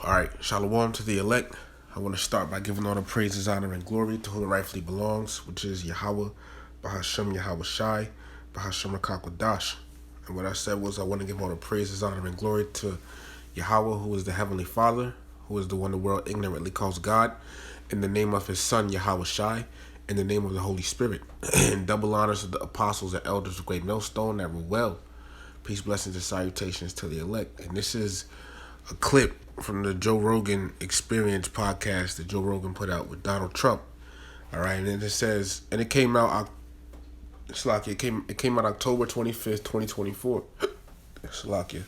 All right, shalom to the elect. I want to start by giving all the praises, honor, and glory to whom it rightfully belongs, which is Yahweh, Bahashem Yahweh Shai, Bahashem Rakakwadash. And what I said was I want to give all the praises, honor, and glory to Yahweh, who is the Heavenly Father, who is the one the world ignorantly calls God, in the name of His Son, Yahweh Shai, in the name of the Holy Spirit. And double honors to the apostles and elders of Great Millstone that rule well. Peace, blessings, and salutations to the elect. And this is a clip from the Joe Rogan Experience podcast that Joe Rogan put out with Donald Trump. All right, and it says, and it came out. Slakia, it came out October 25th, 2024. Slakia,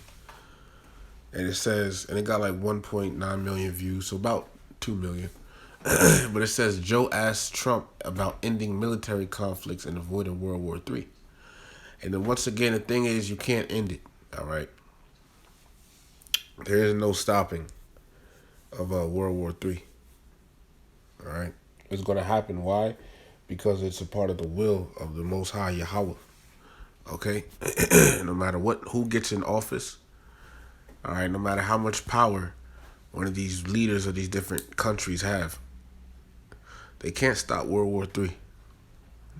and it says, and it got like 1.9 million views, so about 2 million. But it says Joe asked Trump about ending military conflicts and avoiding World War III. And then once again, the thing is, you can't end it. All right. There is no stopping of World War III. All right. It's going to happen. Why? Because it's a part of the will of the Most High Yahweh. Okay? No matter who gets in office, all right, no matter how much power one of these leaders of these different countries have, they can't stop World War III.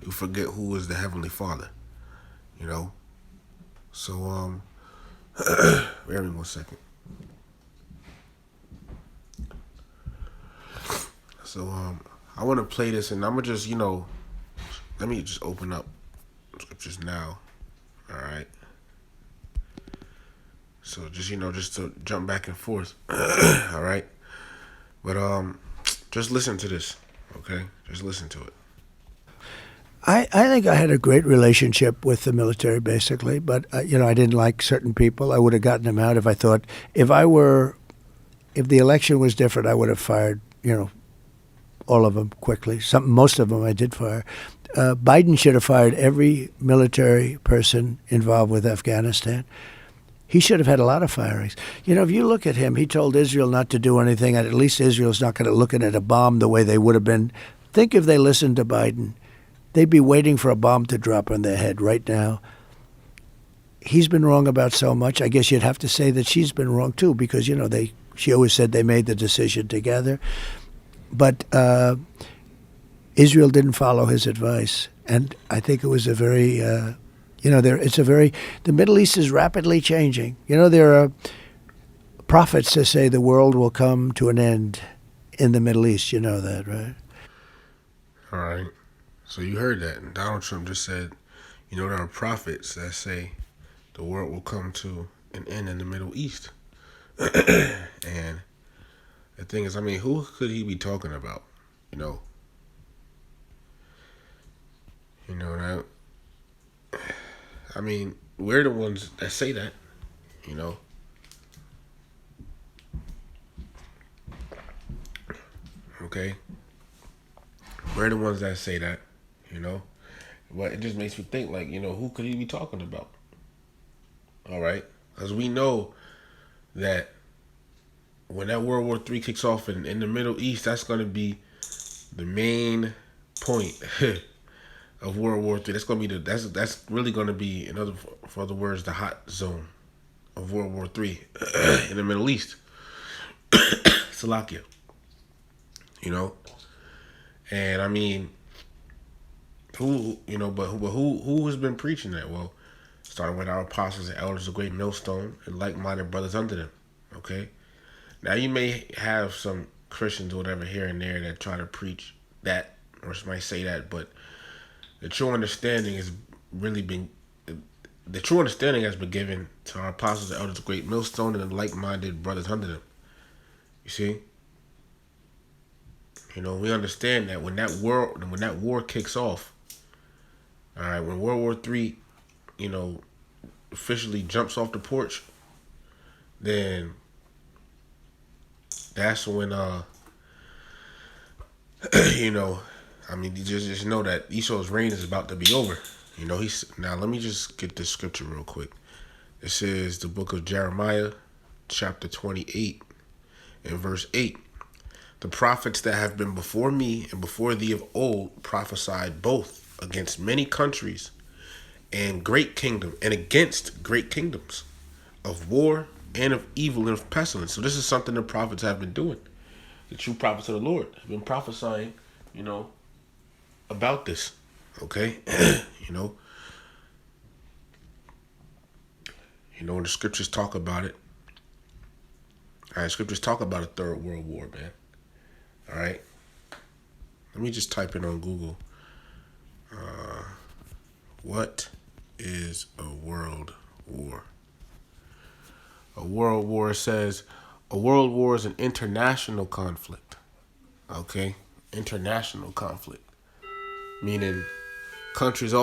You forget who is the Heavenly Father. You know? So, bear me 1 second. So, I want to play this, and I'm going to just, let me just open up scriptures now. All right. So, just to jump back and forth. All right. But, just listen to this, okay? Just listen to it. I think I had a great relationship with the military, basically, but, I didn't like certain people. I would have gotten them out if I thought, if the election was different, I would have fired, all of them quickly. Most of them I did fire. Biden should have fired every military person involved with Afghanistan. He should have had a lot of firings. If you look at him, he told Israel not to do anything, and at least Israel's not going to look at a bomb the way they would have been. Think if they listened to Biden. They'd be waiting for a bomb to drop on their head right now. He's been wrong about so much. I guess you'd have to say that she's been wrong too, because, she always said they made the decision together. But Israel didn't follow his advice, and I think it was a very, the Middle East is rapidly changing. There are prophets that say the world will come to an end in the Middle East. You know that, right? All right. So you heard that, and Donald Trump just said, there are prophets that say the world will come to an end in the Middle East. And the thing is, who could he be talking about? We're the ones that say that, Okay? We're the ones that say that, But it just makes me think, who could he be talking about? All right? Because we know that when that World War III kicks off in the Middle East, that's going to be the main point of World War III. That's going to be that's really going to be, for other words, the hot zone of World War III in the Middle East. Salakia. And who has been preaching that? Well, starting with our apostles and elders of Great Millstone and like-minded brothers under them. Okay? Now, you may have some Christians or whatever here and there that try to preach that, or might say that, but the true understanding has been given to our apostles and elders of Great Millstone and like-minded brothers under them. You see? We understand that when that war kicks off, all right, when World War III, officially jumps off the porch, then that's when, you just know that Esau's reign is about to be over. Now let me just get this scripture real quick. This is the book of Jeremiah, chapter 28, and verse 8. The prophets that have been before me and before thee of old prophesied both against many countries and great kingdom and against great kingdoms of war and of evil and of pestilence. So this is something the prophets have been doing. The true prophets of the Lord have been prophesying, about this. Okay? you know. The scriptures talk about it. All right, scriptures talk about a third world war, man. All right? Let me just type in on Google. What is a world war? A world war says a world war is an international conflict. Okay? International conflict. Meaning countries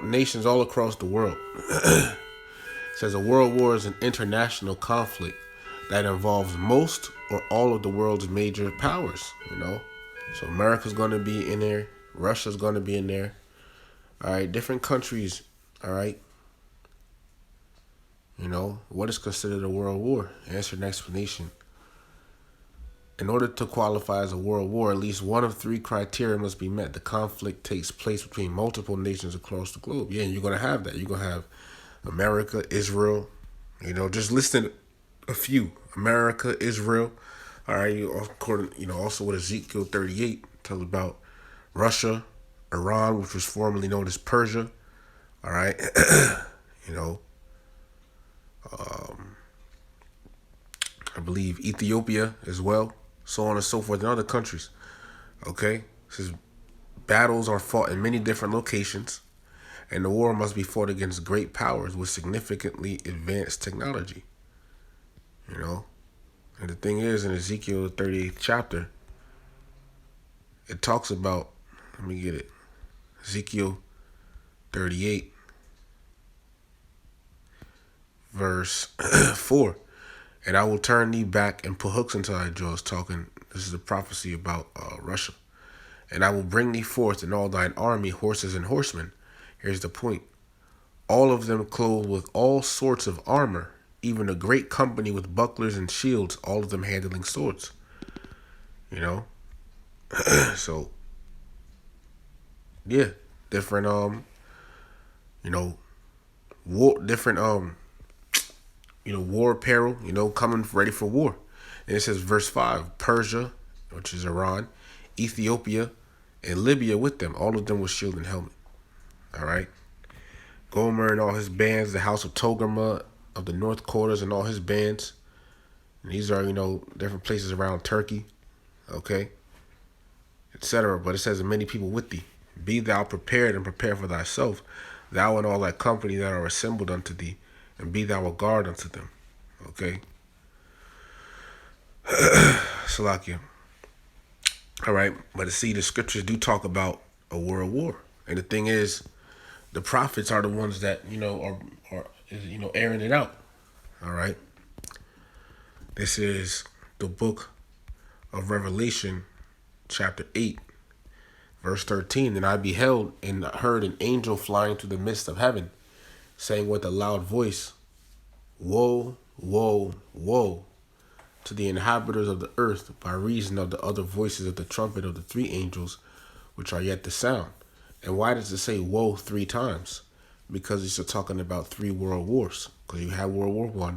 nations all across the world. It says a world war is an international conflict that involves most or all of the world's major powers, So America's going to be in there. Russia's going to be in there. All right, different countries, all right. What is considered a world war? Answer and explanation. In order to qualify as a world war, at least one of three criteria must be met. The conflict takes place between multiple nations across the globe. Yeah, and you're going to have that. You're going to have America, Israel, just listing a few. America, Israel, all right, according, also with Ezekiel 38, tells about Russia, Iran, which was formerly known as Persia, all right, I believe Ethiopia as well, so on and so forth, and other countries, okay? It says battles are fought in many different locations, and the war must be fought against great powers with significantly advanced technology, And the thing is, in Ezekiel 38th chapter, it talks about, let me get it, Ezekiel 38, verse 4. And I will turn thee back and put hooks into thy jaws. This is a prophecy about Russia. And I will bring thee forth in all thine army, horses and horsemen. Here's the point. All of them clothed with all sorts of armor, even a great company with bucklers and shields, all of them handling swords. So, yeah, different, war, different, war apparel, coming ready for war. And it says, verse 5, Persia, which is Iran, Ethiopia, and Libya with them, all of them with shield and helmet. All right. Gomer and all his bands, the house of Togarmah of the north quarters and all his bands. And these are, different places around Turkey, okay, etc. But it says, many people with thee. Be thou prepared and prepare for thyself, thou and all thy company that are assembled unto thee, and be thou a guard unto them. Okay? Salakia. All right, but see, the scriptures do talk about a world war. And the thing is, the prophets are the ones that, are airing it out. All right? This is the book of Revelation, chapter 8, verse 13. And I beheld and heard an angel flying through the midst of heaven, saying with a loud voice, Woe, woe, woe to the inhabitants of the earth by reason of the other voices of the trumpet of the three angels which are yet to sound. And why does it say woe 3 times? Because it's talking about 3 world wars. Because you have World War I,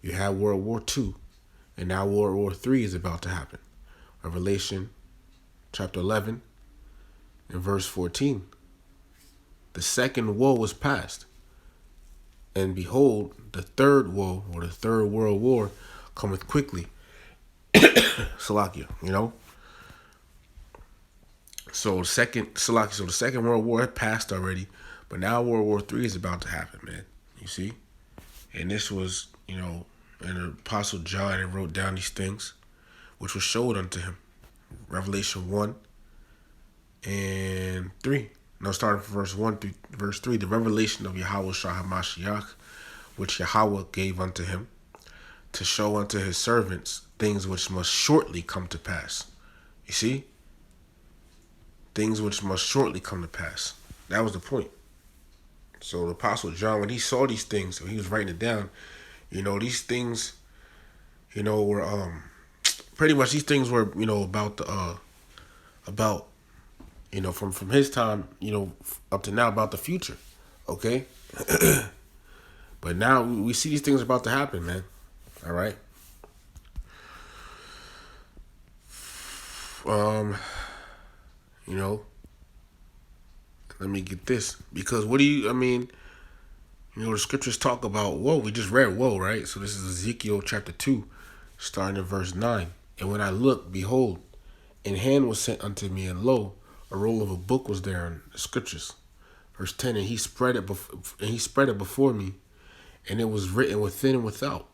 you have World War II, and now World War III is about to happen. Revelation chapter 11 and verse 14. The second woe was past. And behold, the third woe, or the third world war, cometh quickly. Salakia, So the second world war had passed already, but now World War III is about to happen, man. You see? And this was, and the Apostle John had wrote down these things, which was showed unto him. Revelation 1 and 3. Now, starting from verse 1 through verse 3, the revelation of Yahweh Shah HaMashiach, which Yahweh gave unto him, to show unto his servants things which must shortly come to pass. You see? Things which must shortly come to pass. That was the point. So the Apostle John, when he saw these things, when he was writing it down, these things, were pretty much these things were, about from his time, up to now, about the future. Okay? But now we see these things about to happen, man. All right. Um, you know, let me get this because I mean, the scriptures talk about woe. We just read woe, right? So this is Ezekiel chapter 2, starting at verse 9. And when I looked, behold, and hand was sent unto me, and lo, a roll of a book was there in the scriptures. Verse 10, and he spread it before me, and it was written within and without.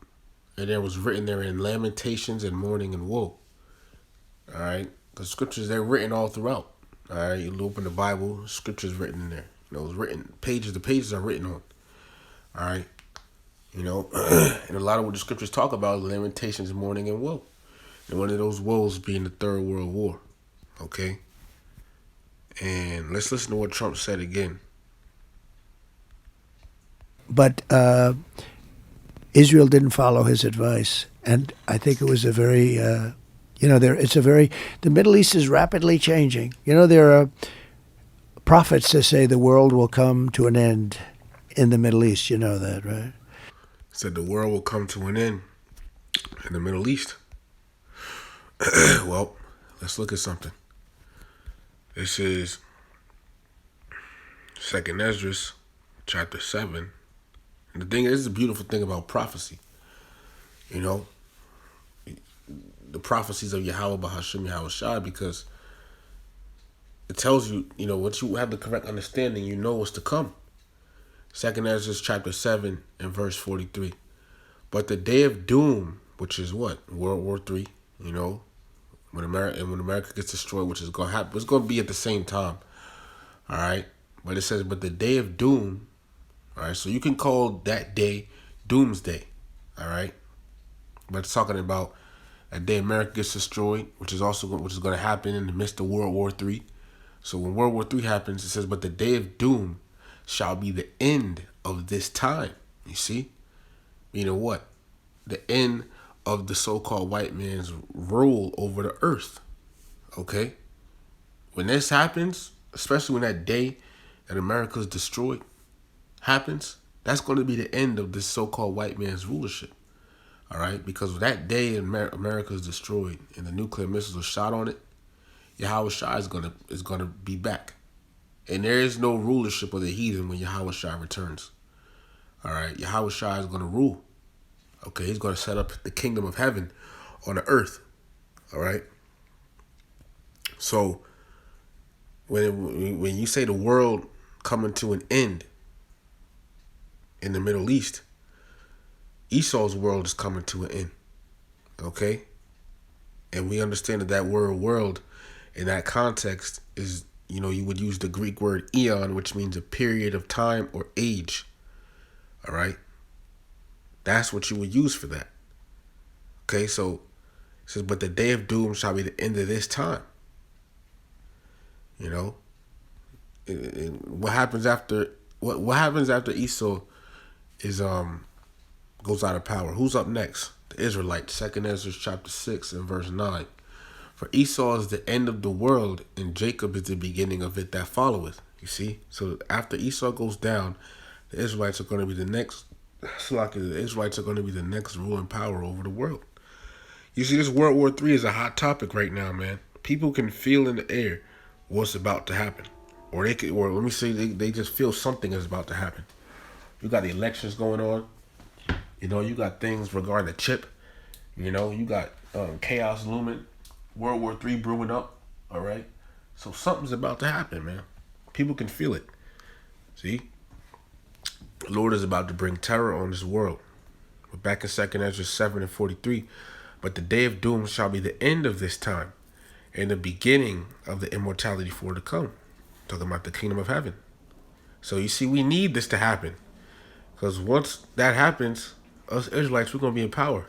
And there was written therein lamentations and mourning and woe. All right. The scriptures, they're written all throughout. All right. You open the Bible, scriptures written in there. It's written, the pages are written on. All right. And a lot of what the scriptures talk about is lamentations, mourning, and woe. And one of those woes being the Third World War. Okay. And let's listen to what Trump said again. But Israel didn't follow his advice, and I think it was a very, the Middle East is rapidly changing. There are prophets that say the world will come to an end in the Middle East. You know that, right? Said the world will come to an end in the Middle East. Well, let's look at something. This is 2nd Ezra, chapter 7. And the thing is, the beautiful thing about prophecy. The prophecies of Yahweh Bahasham Yahweh Shai, because it tells you, once you have the correct understanding, you know what's to come. 2nd Ezra chapter 7 and verse 43. But the day of doom, which is what? World War III, when America gets destroyed, which is going to happen. It's going to be at the same time. All right. But it says, but the day of doom. All right. So you can call that day doomsday. All right. But it's talking about a day America gets destroyed, which is going to happen in the midst of World War III. So when World War III happens, it says, but the day of doom shall be the end of this time. You see? Meaning what? The end of the so-called white man's rule over the earth. Okay? When this happens, especially when that day that America is destroyed happens, that's going to be the end of this so-called white man's rulership. All right? Because that day America is destroyed and the nuclear missiles are shot on it, Yahweh Shai is gonna be back. And there is no rulership of the heathen when Yahweh Shai returns. All right? Yahweh Shai is going to rule. Okay? He's going to set up the kingdom of heaven on the earth. All right? So when you say the world coming to an end in the Middle East, Esau's world is coming to an end. Okay? And we understand that word world in that context is, you would use the Greek word eon, which means a period of time or age. All right? That's what you would use for that. Okay, so it says, but the day of doom shall be the end of this time. What happens after Esau is goes out of power? Who's up next? The Israelites. 2nd Ezra chapter 6 and verse 9. For Esau is the end of the world, and Jacob is the beginning of it that followeth. You see? So after Esau goes down, the Israelites are going to be the next. The Israelites are going to be the next ruling power over the world. You see, this World War III is a hot topic right now, man. People can feel in the air what's about to happen, or let me say, they just feel something is about to happen. You got the elections going on. You got things regarding the chip. You got chaos looming. World War III brewing up. All right. So something's about to happen, man. People can feel it. See? The Lord is about to bring terror on this world. We're back in 2nd Ezra 7 and 43. But the day of doom shall be the end of this time, and the beginning of the immortality for to come. Talking about the kingdom of heaven. So you see, we need this to happen. Because once that happens, us Israelites, we're going to be in power.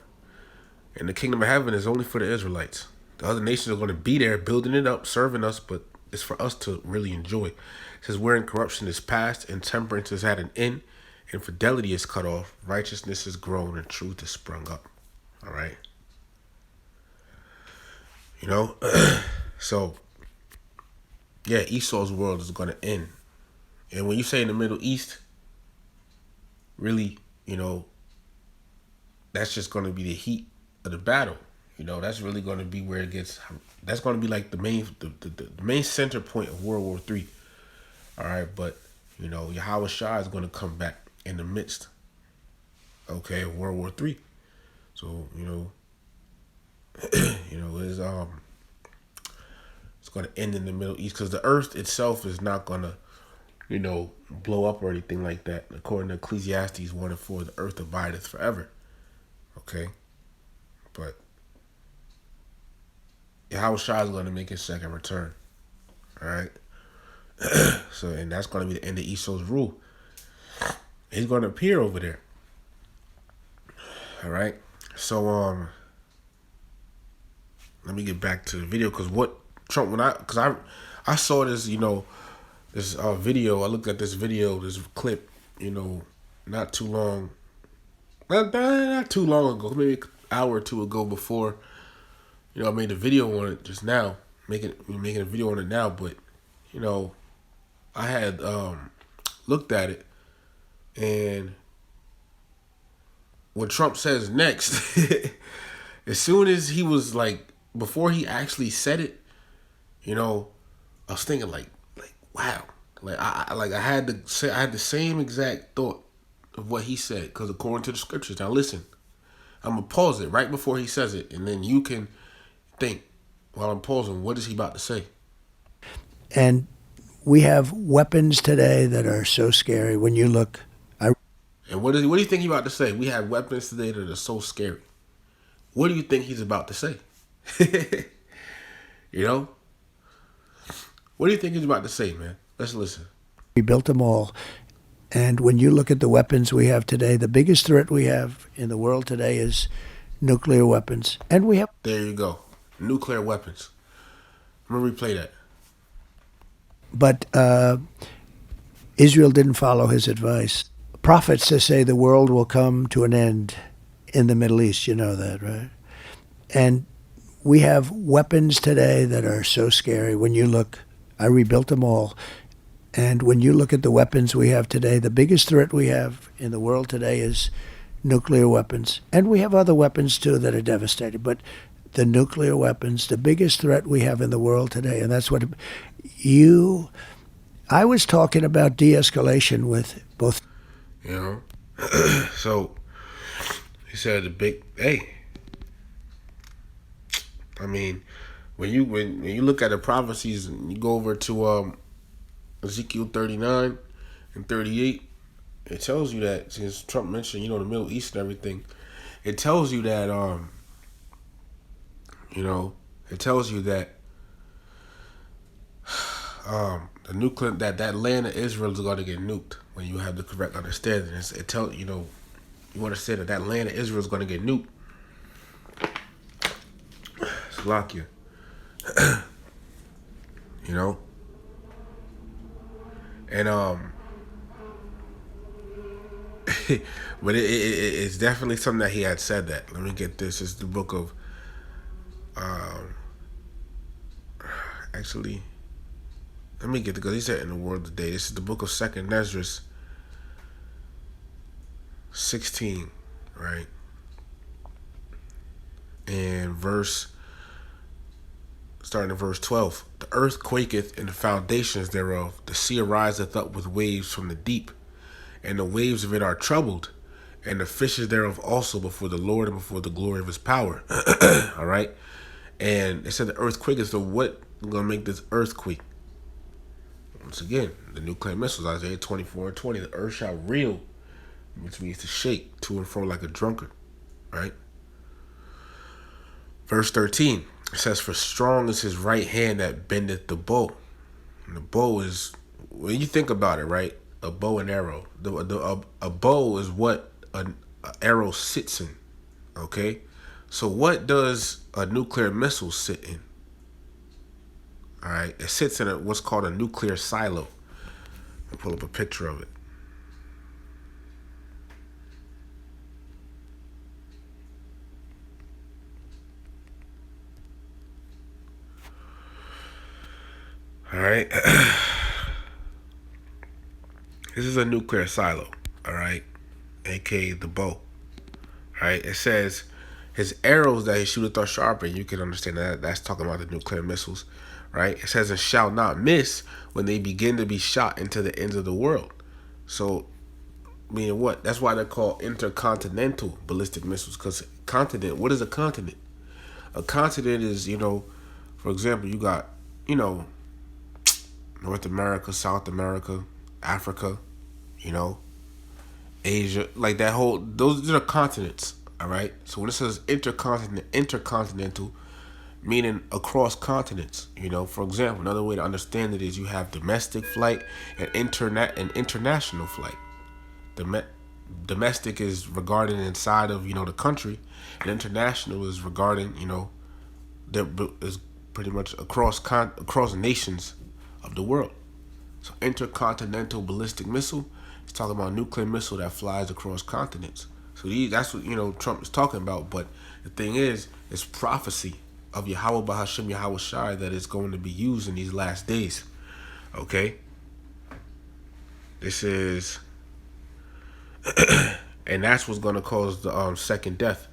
And the kingdom of heaven is only for the Israelites. The other nations are going to be there, building it up, serving us, but it's for us to really enjoy. It says, wherein corruption is past, and temperance is at an end, and fidelity is cut off, righteousness is grown, and truth is sprung up. All right? So, yeah, Esau's world is going to end. And when you say in the Middle East, really, that's just going to be the heat of the battle. That's really going to be where it gets. That's going to be like the main center point of World War III. All right, but Yahweh Shai is going to come back in the midst, okay, of World War III. So it's going to end in the Middle East because the earth itself is not going to blow up or anything like that. According to Ecclesiastes 1:4, the earth abideth forever. Okay, but Yahweh Shai is going to make his second return. All right. So, and that's going to be the end of Esau's rule. He's going to appear over there. All right. So, let me get back to the video because what Trump I saw this this video. I looked at this video, this clip, not too long ago, maybe an hour or two ago before. I made a video on it just now, making a video on it now, but I had looked at it, and what Trump says next, as soon as he was like, before he actually said it, I was thinking like wow, I had the same exact thought of what he said, because according to the scriptures. Now listen, I'm gonna pause it right before he says it, and then you can think while I'm pausing, what is he about to say? And we have weapons today that are so scary. When you look, and what do you think he's about to say? We have weapons today that are so scary. What do you think he's about to say? What do you think he's about to say, man? Let's listen. we built them all. And when you look at the weapons we have today, the biggest threat we have in the world today is nuclear weapons. And we have. There you go. Nuclear weapons. I'm going to replay that. But Israel didn't follow his advice. Prophets that say the world will come to an end in the Middle East. You know that, right? And we have weapons today that are so scary. When you look, I rebuilt them all. And when you look at the weapons we have today, the biggest threat we have in the world today is nuclear weapons. And we have other weapons, too, that are devastating. But the nuclear weapons, the biggest threat we have in the world today, and that's what I was talking about de-escalation with both. So he said I mean, when you look at the prophecies and you go over to Ezekiel 39 and 38, it tells you that, since Trump mentioned, the Middle East and everything, it tells you that the nuclear that land of Israel is going to get nuked when you have the correct understanding. It tells you want to say that land of Israel is going to get nuked. Slovakia. And but it's definitely something that he had said that. Let me get this. It's the book of actually, let me get it, because he said in the world today. This is the book of 2nd Esdras 16, right? And starting in verse 12. The earth quaketh and the foundations thereof. The sea ariseth up with waves from the deep, and the waves of it are troubled, and the fishes thereof also before the Lord and before the glory of his power. All right? And it said the earth quaketh. So what is going to make this earthquake? Once again, the nuclear missiles, Isaiah 24:20. The earth shall reel, which means to shake to and fro like a drunkard. Right? Verse 13. It says, for strong is his right hand that bendeth the bow. And the bow is, when you think about it, right? A bow and arrow. A bow is what an arrow sits in. Okay? So what does a nuclear missile sit in? All right? It sits in what's called a nuclear silo. I'll pull up a picture of it. All right. This is a nuclear silo. All right. AKA the bow. Right? It says his arrows that he shooteth are sharp, and you can understand that that's talking about the nuclear missiles. Right? It says, and shall not miss when they begin to be shot into the ends of the world. So, meaning what? That's why they're called intercontinental ballistic missiles. Because continent, what is a continent? A continent is, for example, you got, you know, North America, South America, Africa, you know, Asia, like that whole, those are continents, all right? So when it says intercontinental, meaning across continents, for example, another way to understand it is you have domestic flight and international flight. Domestic is regarding inside of, the country, and international is regarding, that is pretty much across nations of the world. So intercontinental ballistic missile is talking about a nuclear missile that flies across continents. So that's what Trump is talking about. But the thing is, it's prophecy of Yahweh Bahasham Yahweh Shai that is going to be used in these last days. Okay? This is and that's what's going to cause the second death.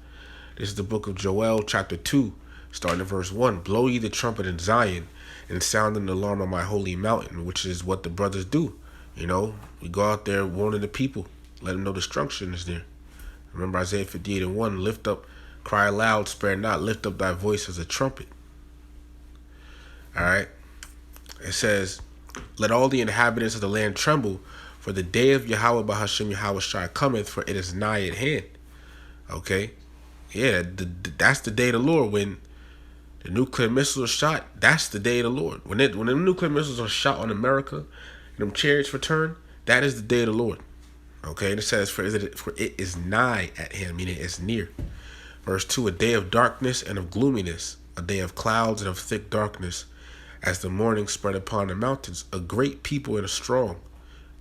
This is the book of Joel, chapter 2, starting at verse 1. Blow ye the trumpet in Zion, and sound an alarm on my holy mountain, which is what the brothers do. We go out there warning the people, let them know destruction is there. Remember Isaiah 58:1, lift up, cry aloud, spare not, lift up thy voice as a trumpet. All right. It says, let all the inhabitants of the land tremble, for the day of Yahweh Bahasham Yahweh Shai cometh, for it is nigh at hand. Okay? Yeah, that's the day of the Lord. When the nuclear missiles are shot, that's the day of the Lord. When the nuclear missiles are shot on America, and them chariots return, that is the day of the Lord. Okay? And it says, for it is nigh at hand, meaning it's near. Verse 2, a day of darkness and of gloominess, a day of clouds and of thick darkness, as the morning spread upon the mountains, a great people and a strong.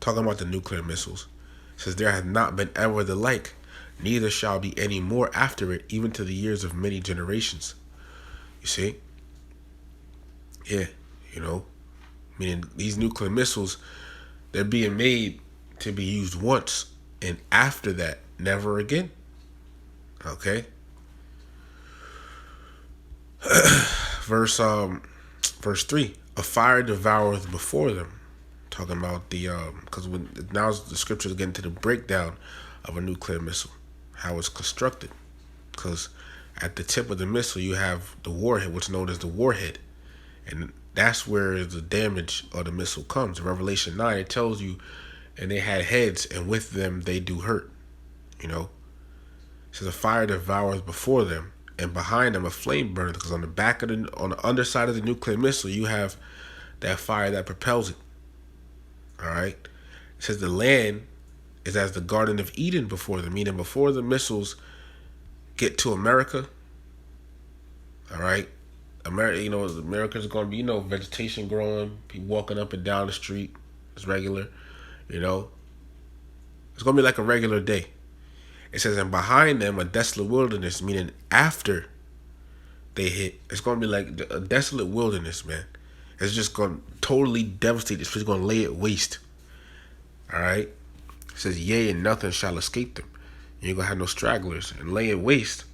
Talking about the nuclear missiles. It says, there hath not been ever the like, neither shall be any more after it, even to the years of many generations. You see? Yeah, meaning these nuclear missiles, they're being made to be used once, and after that, never again. Okay? Verse 3, a fire devoureth before them. Talking about the because now the scriptures get into the breakdown of a nuclear missile, how it's constructed. Because at the tip of the missile you have the warhead, what's known as the warhead, and that's where the damage of the missile comes. In Revelation 9, it tells you, and they had heads, and with them they do hurt. It says a fire devoureth before them, and behind them a flame burneth. Because on the underside of the nuclear missile you have that fire that propels it. All right. It says the land is as the Garden of Eden before them, meaning before the missiles get to America. All right. America's going to be, vegetation growing, people walking up and down the street. It's regular, It's going to be like a regular day. It says, and behind them a desolate wilderness, meaning after they hit, it's going to be like a desolate wilderness, man. It's just going to totally devastate. It's just going to lay it waste. All right? It says, yea, and nothing shall escape them. You ain't going to have no stragglers. And lay it waste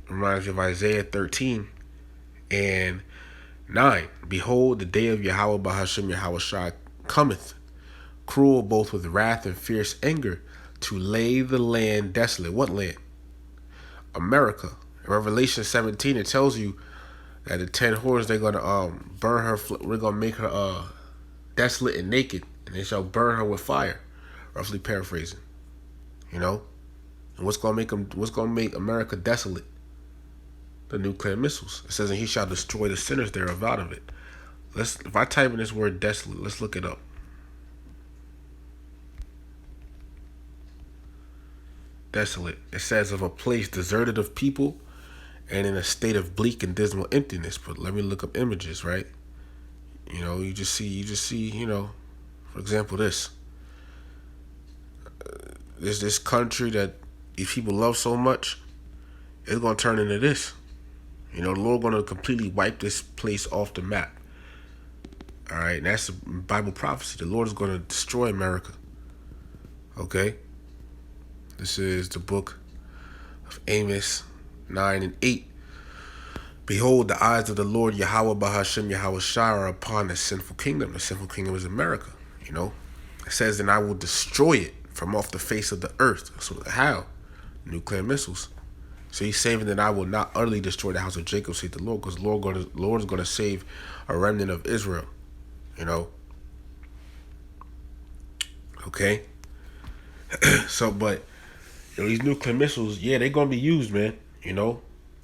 reminds you of Isaiah 13 and 9. Behold, the day of Yahweh Bahasham Yahweh Shai cometh, cruel both with wrath and fierce anger, to lay the land desolate. What land? America. In Revelation 17, it tells you that the 10 whores, they're going to burn her. We're going to make her desolate and naked, and they shall burn her with fire. Roughly paraphrasing, And what's going to make America desolate? The nuclear missiles. It says, and he shall destroy the sinners thereof out of it. If I type in this word desolate, let's look it up. Desolate. It says of a place deserted of people and in a state of bleak and dismal emptiness. But let me look up images, right? You just see, for example, this country that these people love so much, it's going to turn into this. The Lord going to completely wipe this place off the map. All right, and that's a Bible prophecy. The Lord is going to destroy America. Okay? This is the book Amos 9 and 8. Behold, the eyes of the Lord Yahweh Bahashem Yahweh Shai are upon the sinful kingdom. The sinful kingdom is America. It says, and I will destroy it from off the face of the earth. So how? Nuclear missiles. So he's saying that I will not utterly destroy the house of Jacob, saith the Lord, because the Lord is going to save a remnant of Israel. Okay? So, but these nuclear missiles, yeah, they're gonna be used, man.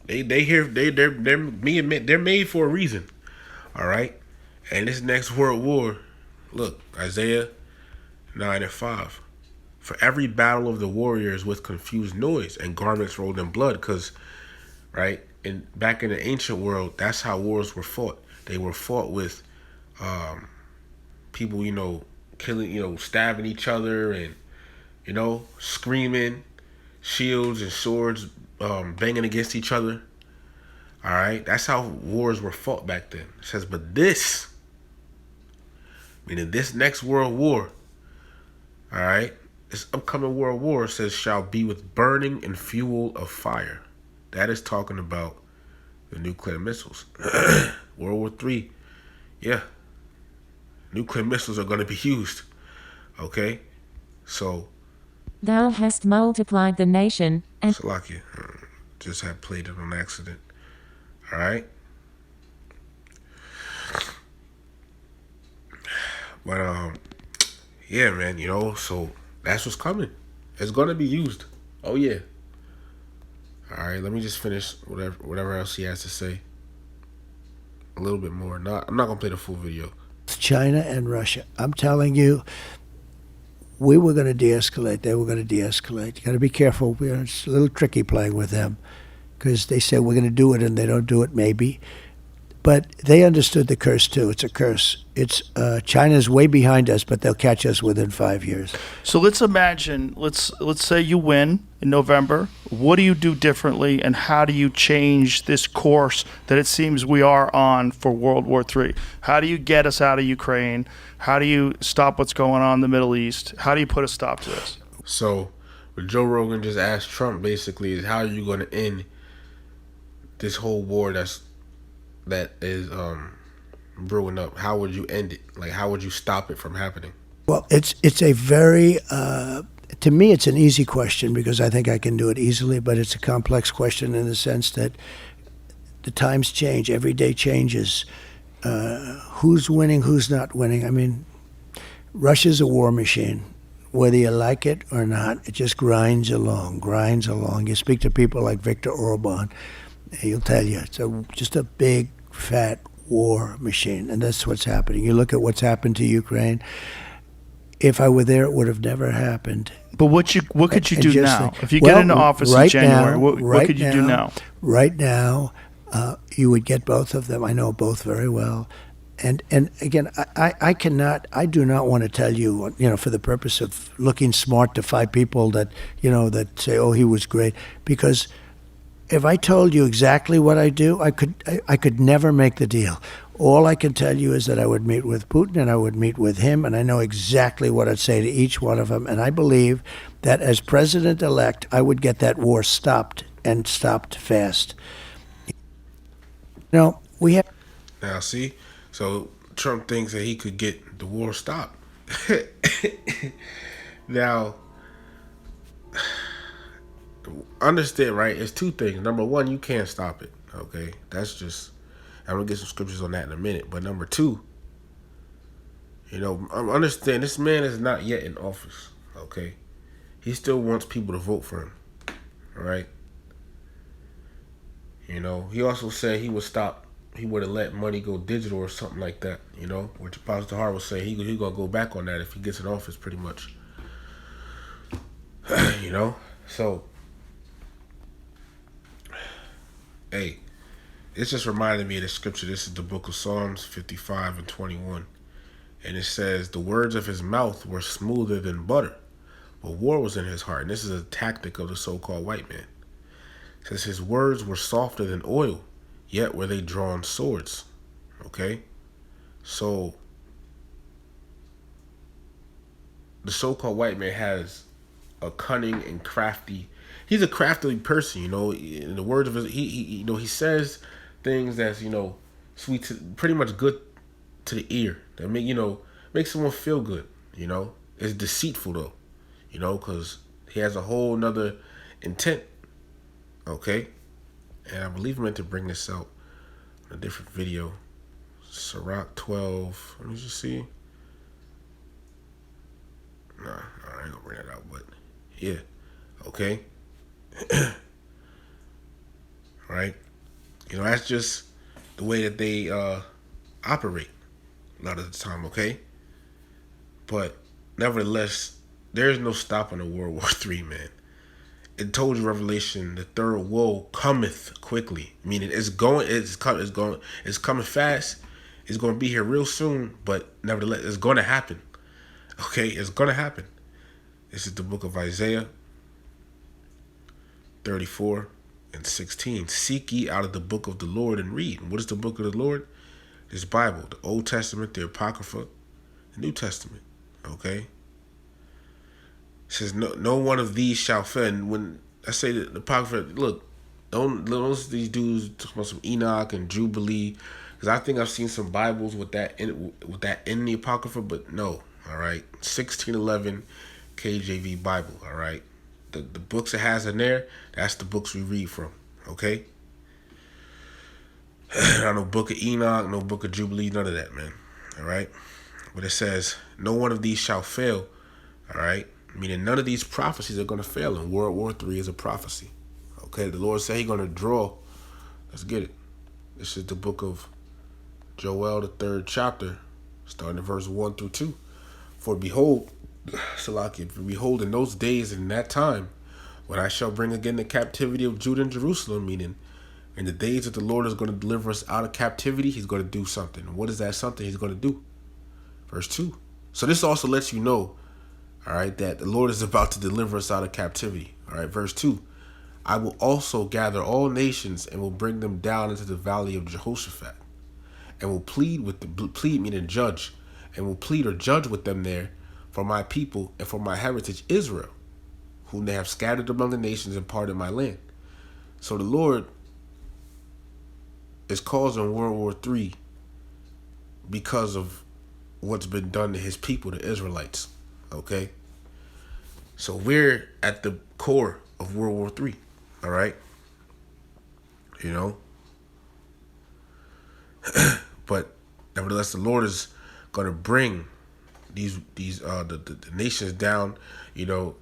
They're made for a reason. All right? And this next world war, look, Isaiah 9 and 5. For every battle of the warriors with confused noise and garments rolled in blood, because, right, and back in the ancient world, that's how wars were fought. They were fought with people, killing, stabbing each other and, screaming, shields and swords banging against each other. All right, that's how wars were fought back then. It says, but this, meaning this next world war, all right, this upcoming world war says shall be with burning and fuel of fire. That is talking about the nuclear missiles. World War III, yeah, nuclear missiles are going to be used. Okay, so Thou hast multiplied the nation, and Salakia, just had played it on accident. All right, but yeah, man, so that's what's coming. It's gonna be used. Oh yeah. All right, let me just finish whatever else he has to say. A little bit more. I'm not gonna play the full video. China and Russia. I'm telling you, we were going to de-escalate. They were going to de-escalate. You got to be careful. It's a little tricky playing with them because they say we're going to do it and they don't do it maybe. But they understood the curse too. It's a curse. It's China's way behind us, but they'll catch us within 5 years. So let's imagine, let's say you win in November. What do you do differently, and how do you change this course that it seems we are on for World War III? How do you get us out of Ukraine? How do you stop what's going on in the Middle East? How do you put a stop to this? So what Joe Rogan just asked Trump basically is, how are you going to end this whole war that is brewing up? How would you end it? Like, how would you stop it from happening? Well, it's a very to me it's an easy question because I think I can do it easily, but it's a complex question in the sense that the times change, every day changes. Who's winning, who's not winning? I mean, Russia's a war machine. Whether you like it or not, it just grinds along. You speak to people like Viktor Orban, he'll tell you it's just a big, fat war machine, and that's what's happening. You look at what's happened to Ukraine. If I were there, it would have never happened. But what could you do now? Think, if you get into office in January, what could you do now? Right now, you would get both of them. I know both very well. And again, I do not want to tell you, for the purpose of looking smart to 5 people that say, oh, he was great, because if I told you exactly what I do, I could never make the deal. All I can tell you is that I would meet with Putin and I would meet with him, and I know exactly what I'd say to each one of them. And I believe that as president-elect, I would get that war stopped, and stopped fast. We have... Now, see? So Trump thinks that he could get the war stopped. Now, understand, right? It's 2 things. Number 1, you can't stop it. Okay? That's just... I'm going to get some scriptures on that in a minute. But number 2, understand this man is not yet in office. Okay? He still wants people to vote for him. All right? He also said he would have let money go digital or something like that, which Pastor Hart was saying he going to go back on that if he gets in office, pretty much. So, hey, it's just reminded me of the scripture. This is the book of Psalms 55 and 21. And it says, the words of his mouth were smoother than butter, but war was in his heart. And this is a tactic of the so-called white man. It says his words were softer than oil, yet were they drawn swords. Okay? So, the so-called white man has a cunning and crafty he's a crafty person. You know, in the words of his, he says things that's sweet, pretty much good to the ear. That makes someone feel good. It's deceitful though. Because he has a whole nother intent. Okay, and I believe I meant to bring this out in a different video. Sirach 12. Let me just see. Nah, I ain't gonna bring that out, but yeah. Okay. Right? That's just the way that they operate a lot of the time, okay? But nevertheless, there's no stopping the World War III, man. It told you Revelation, the third woe cometh quickly. Meaning it's coming fast. It's going to be here real soon, but nevertheless, it's going to happen. Okay, it's going to happen. This is the book of Isaiah 34:16. Seek ye out of the book of the Lord and read. And what is the book of the Lord? This Bible, the Old Testament, the Apocrypha, the New Testament. Okay? It says, no one of these shall fail. And when I say that the Apocrypha, look, don't listen to these dudes talking about some Enoch and Jubilee, because I think I've seen some Bibles with that in the Apocrypha, but no. All right, 1611 KJV Bible. All right, the books it has in there, that's the books we read from. Okay. Not no book of Enoch, no book of Jubilee, none of that, man. All right, but it says, no one of these shall fail. All right, meaning none of these prophecies are going to fail. And World War III is a prophecy. Okay, the Lord said He's going to draw. Let's get it. This is the book of Joel, the 3rd chapter, starting at verse 1-2. For behold, Salakia, behold, in those days and in that time, when I shall bring again the captivity of Judah and Jerusalem, meaning in the days that the Lord is going to deliver us out of captivity, He's going to do something. And what is that something He's going to do? Verse 2. So this also lets you know, all right, that the Lord is about to deliver us out of captivity. All right, verse 2. I will also gather all nations and will bring them down into the valley of Jehoshaphat, and will plead meaning judge, and will plead or judge with them there for my people and for my heritage Israel, whom they have scattered among the nations and parted my land. So the Lord is causing World War III because of what's been done to His people, the Israelites. Okay? So we're at the core of World War III. All right? But nevertheless, the Lord is going to bring the nations down, into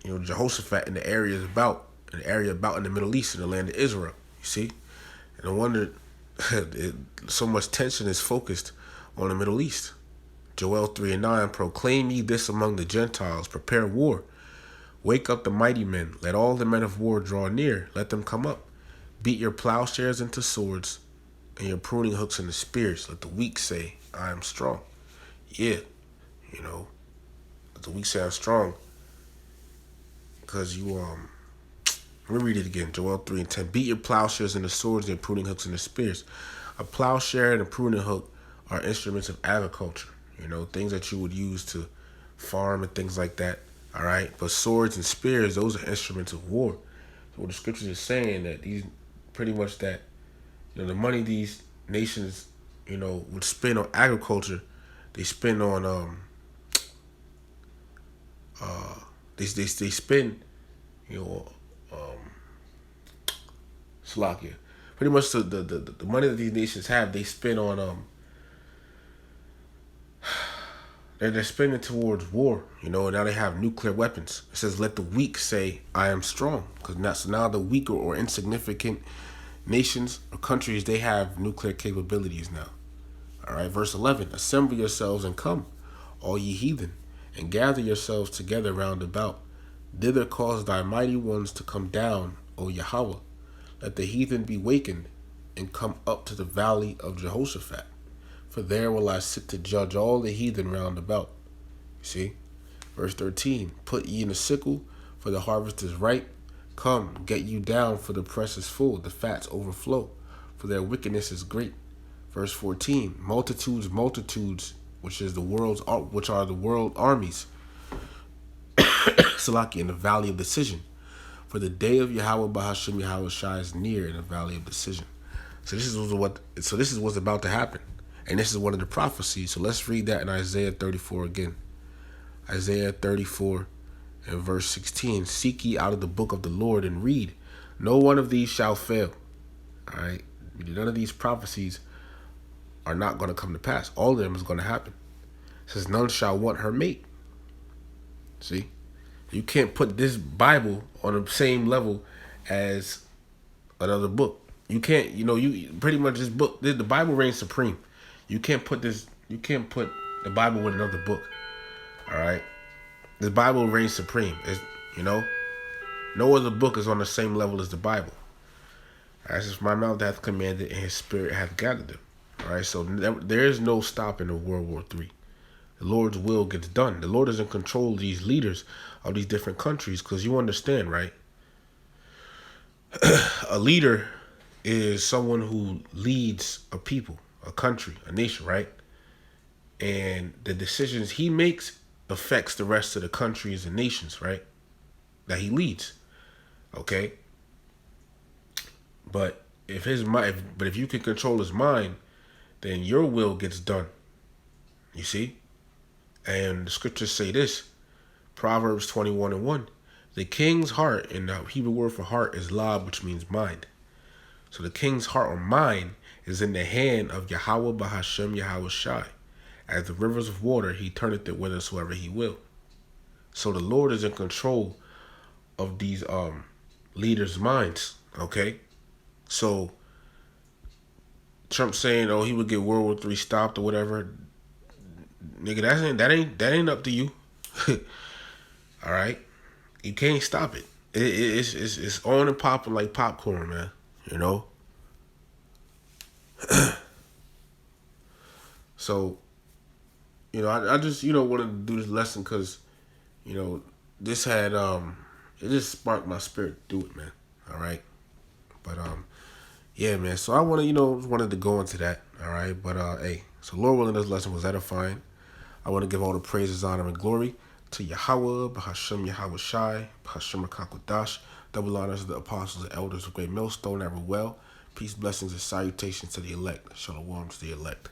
Jehoshaphat and the area about in the Middle East, in the land of Israel. You see, and no wonder so much tension is focused on the Middle East. Joel 3:9, proclaim ye this among the Gentiles, prepare war, wake up the mighty men, let all the men of war draw near, let them come up, beat your plowshares into swords, and your pruning hooks into spears. Let the weak say, I am strong. Yeah, let the weak say I'm strong. Because let me read it again. Joel 3:10. Beat your plowshares into swords and your pruning hooks into spears. A plowshare and a pruning hook are instruments of agriculture. Things that you would use to farm and things like that. All right. But swords and spears, those are instruments of war. So what the scriptures is saying that these pretty much that the money these nations, would spend on agriculture, they spend on they spend, Slovakia. Pretty much the money that these nations have, they spend on they're spending towards war, and now they have nuclear weapons. It says, let the weak say, I am strong. Because now the weaker or insignificant nations or countries, they have nuclear capabilities now. All right, verse 11, assemble yourselves and come, all ye heathen, and gather yourselves together round about. Thither cause thy mighty ones to come down, O Yahweh. Let the heathen be wakened, and come up to the valley of Jehoshaphat. For there will I sit to judge all the heathen round about. You see? Verse 13, put ye in a sickle, for the harvest is ripe. Come, get you down, for the press is full, the fats overflow, for their wickedness is great. Verse 14, multitudes, which are the world armies. Salaki, in the valley of decision. For the day of Yahweh Bahasham Yahweh Shai is near in the valley of decision. So this is what's about to happen. And this is one of the prophecies. So let's read that in Isaiah 34 again. Isaiah 34 and verse 16. Seek ye out of the book of the Lord and read. No one of these shall fail. All right. None of these prophecies are not going to come to pass. All of them is going to happen. It says none shall want her mate. See? You can't put this Bible on the same level as another book. You can't, you pretty much this book, the Bible reigns supreme. You can't put the Bible with another book. All right? The Bible reigns supreme. It's, no other book is on the same level as the Bible. As if my mouth hath commanded and his spirit hath gathered them. All right? So there is no stopping of World War III. The Lord's will gets done. The Lord is in control of these leaders of these different countries, because you understand, right? A leader is someone who leads a people, a country, a nation, right? And the decisions he makes affects the rest of the countries and nations, right? That he leads. Okay? But if you can control his mind, then your will gets done. You see? And the scriptures say this, Proverbs 21 and 1. The king's heart, and the Hebrew word for heart is lab, which means mind. So the king's heart or mind is in the hand of Yahweh Bahasham Yahweh Shai. As the rivers of water, he turneth it whithersoever he will. So the Lord is in control of these leaders' minds. Okay? So Trump saying, oh, he would get World War III stopped or whatever. Nigga, that ain't up to you. All right, you can't stop it. It's on and popping like popcorn, man. So, I just wanted to do this lesson because, this had it just sparked my spirit to do it, man. All right, but yeah, man. So I wanted to go into that. All right, but hey, so Lord willing, this lesson was edifying. I want to give all the praises, honor, and glory to Yahweh, Bahasham Yahweh Shai, Bahasham Rakakwadash. Double honors to the apostles and elders of Great Millstone, ever well. Peace, blessings, and salutations to the elect. Shalom to the elect.